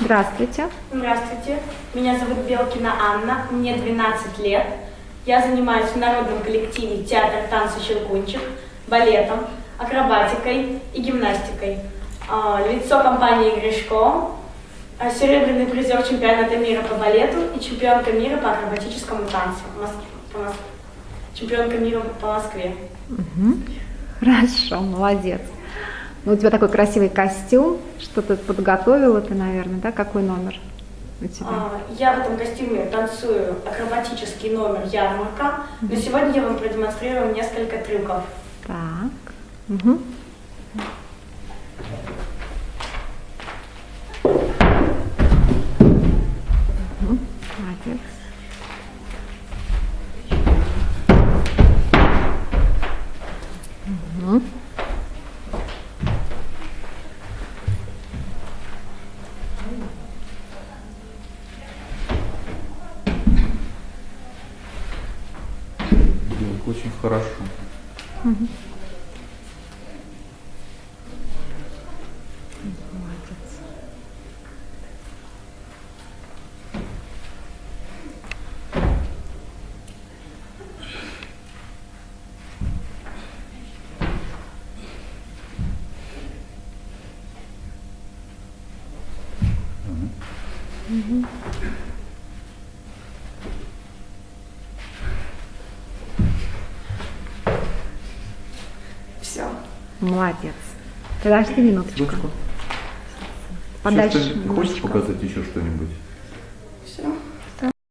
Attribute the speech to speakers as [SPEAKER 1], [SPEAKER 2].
[SPEAKER 1] Здравствуйте.
[SPEAKER 2] Здравствуйте. Меня зовут Белкина Анна, мне 12 лет. Я занимаюсь в народном коллективе театр танца «Щелкунчик», балетом, акробатикой и гимнастикой. Лицо компании Гришко, серебряный призер чемпионата мира по балету и чемпионка мира по акробатическому танцу в Москве. Чемпионка мира по Москве.
[SPEAKER 1] Угу. Хорошо, молодец. Ну, у тебя такой красивый костюм, что ты подготовила ты, наверное, да? Какой номер у тебя?
[SPEAKER 2] Я в этом костюме танцую акробатический номер «Ярмарка», но сегодня я вам продемонстрирую несколько трюков.
[SPEAKER 1] Так. Угу. Молодец. Угу.
[SPEAKER 3] Очень хорошо.
[SPEAKER 1] Угу. Угу.
[SPEAKER 2] Все.
[SPEAKER 1] Молодец. Подожди минуточку.
[SPEAKER 3] Ручку.
[SPEAKER 1] Подальше.
[SPEAKER 3] Хочешь показать еще что-нибудь?